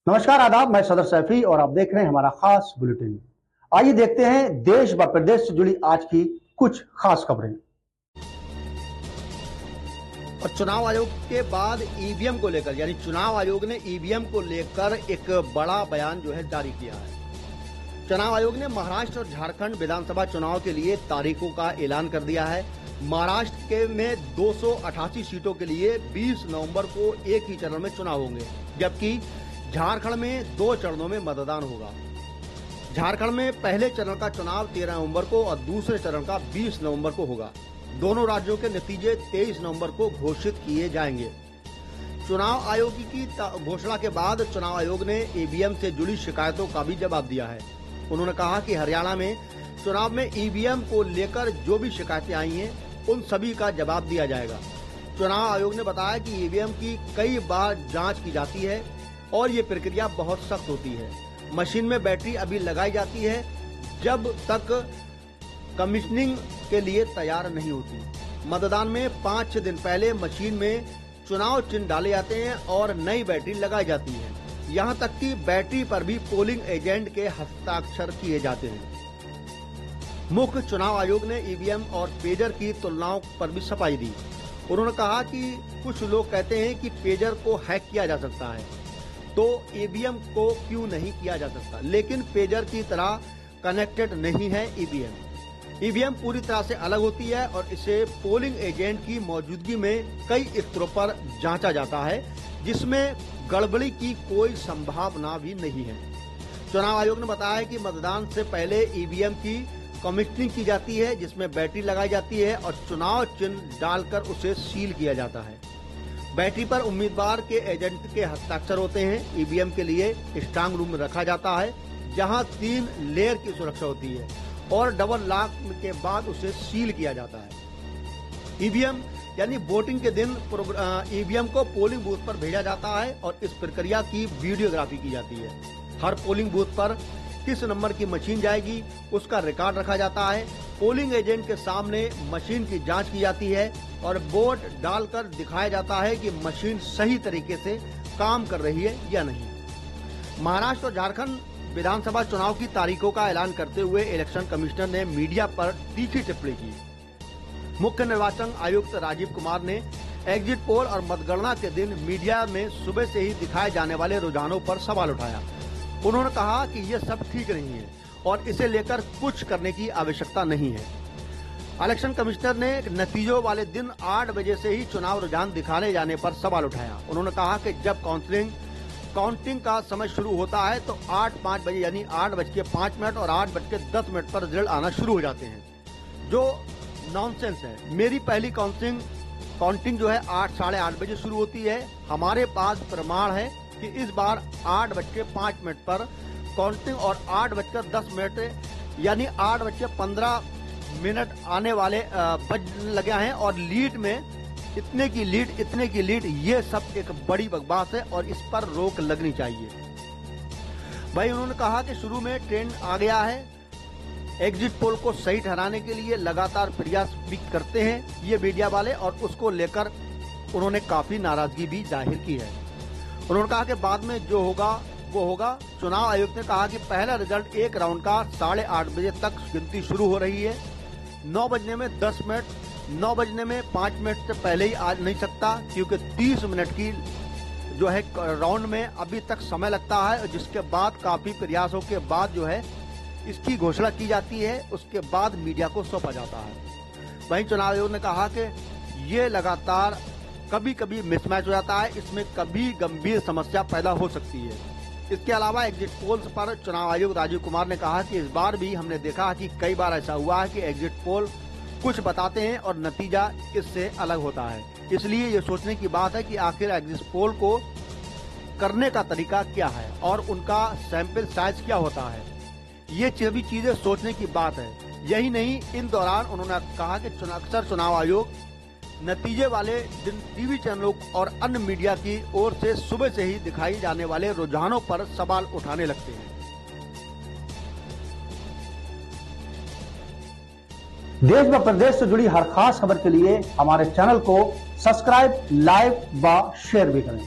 नमस्कार आदाब, मैं सदर सैफी और आप देख रहे हैं हमारा खास बुलेटिन। आइए देखते हैं देश व प्रदेश से जुड़ी आज की कुछ खास खबरें। और चुनाव आयोग के बाद ईवीएम को लेकर यानी चुनाव आयोग ने ईवीएम को लेकर एक बड़ा बयान जारी किया है। चुनाव आयोग ने महाराष्ट्र और झारखंड विधानसभा चुनाव के लिए तारीखों का ऐलान कर दिया है। महाराष्ट्र के में 288 सीटों के लिए 20 नवंबर को एक ही चरण में चुनाव होंगे, जबकि झारखंड में 2 चरणों में मतदान होगा। झारखंड में पहले चरण का चुनाव 13 नवंबर को और दूसरे चरण का 20 नवंबर को होगा। दोनों राज्यों के नतीजे 23 नवंबर को घोषित किए जाएंगे। चुनाव आयोग की घोषणा के बाद चुनाव आयोग ने ईवीएम से जुड़ी शिकायतों का भी जवाब दिया है। उन्होंने कहा कि हरियाणा में चुनाव में ईवीएम को लेकर जो भी शिकायतें आई हैं, उन सभी का जवाब दिया जाएगा। चुनाव आयोग ने बताया कि ईवीएम की कई बार जांच की जाती है और ये प्रक्रिया बहुत सख्त होती है। मशीन में बैटरी अभी लगाई जाती है जब तक कमीशनिंग के लिए तैयार नहीं होती। मतदान में 5-6 दिन पहले मशीन में चुनाव चिन्ह डाले जाते हैं और नई बैटरी लगाई जाती है। यहाँ तक कि बैटरी पर भी पोलिंग एजेंट के हस्ताक्षर किए जाते हैं। मुख्य चुनाव आयोग ने ईवीएम और पेजर की तुलनाओं पर भी सफाई दी। उन्होंने कहा कि कुछ लोग कहते हैं कि पेजर को हैक किया जा सकता है, तो ईवीएम को क्यों नहीं किया जा सकता, लेकिन पेजर की तरह कनेक्टेड नहीं है ईवीएम। ईवीएम पूरी तरह से अलग होती है और इसे पोलिंग एजेंट की मौजूदगी में कई स्तरों पर जांचा जाता है, जिसमें गड़बड़ी की कोई संभावना भी नहीं है। चुनाव आयोग ने बताया कि मतदान से पहले ईवीएम की कमीशनिंग की जाती है, जिसमें बैटरी लगाई जाती है और चुनाव चिन्ह डालकर उसे सील किया जाता है। बैटरी पर उम्मीदवार के एजेंट के हस्ताक्षर होते हैं। ईवीएम के लिए स्ट्रांग रूम में रखा जाता है, जहां 3 लेयर की सुरक्षा होती है और डबल लॉक के बाद उसे सील किया जाता है। ईवीएम यानी वोटिंग के दिन ईवीएम को पोलिंग बूथ पर भेजा जाता है और इस प्रक्रिया की वीडियोग्राफी की जाती है। हर पोलिंग बूथ पर किस नंबर की मशीन जाएगी, उसका रिकॉर्ड रखा जाता है। पोलिंग एजेंट के सामने मशीन की जांच की जाती है और वोट डालकर दिखाया जाता है कि मशीन सही तरीके से काम कर रही है या नहीं। महाराष्ट्र और झारखंड विधानसभा चुनाव की तारीखों का ऐलान करते हुए इलेक्शन कमिश्नर ने मीडिया पर तीखी टिप्पणी की। मुख्य निर्वाचन आयुक्त राजीव कुमार ने एग्जिट पोल और मतगणना के दिन मीडिया में सुबह से ही दिखाए जाने वाले रुझानों पर सवाल उठाया। उन्होंने कहा कि ये सब ठीक नहीं है और इसे लेकर कुछ करने की आवश्यकता नहीं है। इलेक्शन कमिश्नर ने नतीजों वाले दिन 8 बजे से ही चुनाव रुझान दिखाने जाने पर सवाल उठाया। उन्होंने कहा कि जब काउंटिंग का समय शुरू होता है तो 8-5 बजे यानी 8:05 और 8:10 पर रिजल्ट आना शुरू हो जाते हैं, जो नॉनसेंस है। मेरी पहली काउंटिंग 8 साढ़े 8 बजे शुरू होती है। हमारे पास प्रमाण है कि इस बार 8:05 पर काउंटिंग और 8:10 यानी 8:15 आने वाले बज लगे हैं और लीड में इतने की लीड, ये सब एक बड़ी बकवास है और इस पर रोक लगनी चाहिए। भाई उन्होंने कहा कि शुरू में ट्रेंड आ गया है, एग्जिट पोल को सही ठहराने के लिए लगातार प्रयास भी करते हैं ये मीडिया वाले, और उसको लेकर उन्होंने काफी नाराजगी भी जाहिर की है। उन्होंने कहा कि बाद में जो होगा वो होगा। चुनाव आयोग ने कहा कि पहला रिजल्ट एक राउंड का 8:30 बजे तक गिनती शुरू हो रही है। 9 बजने में 10 मिनट, 9 बजने में 5 मिनट से पहले ही आ नहीं सकता, क्योंकि 30 मिनट की राउंड में अभी तक समय लगता है, जिसके बाद काफी प्रयासों के बाद इसकी घोषणा की जाती है। उसके बाद मीडिया को सौंपा जाता है। वहीं चुनाव आयोग ने कहा कि ये लगातार कभी कभी मिसमैच हो जाता है, इसमें कभी गंभीर समस्या पैदा हो सकती है। इसके अलावा एग्जिट पोल्स पर चुनाव आयुक्त राजीव कुमार ने कहा कि इस बार भी हमने देखा कि कई बार ऐसा हुआ है कि एग्जिट पोल कुछ बताते हैं और नतीजा इससे अलग होता है। इसलिए ये सोचने की बात है कि आखिर एग्जिट पोल को करने का तरीका क्या है और उनका सैंपल साइज क्या होता है। ये सभी चीजें सोचने की बात है। यही नहीं, इन दौरान उन्होंने कहा कि अक्सर चुनाव आयोग नतीजे वाले दिन टीवी चैनलों और अन्य मीडिया की ओर से सुबह से ही दिखाई जाने वाले रुझानों पर सवाल उठाने लगते हैं। देश व प्रदेश से जुड़ी हर खास खबर के लिए हमारे चैनल को सब्सक्राइब, लाइक व शेयर भी करें।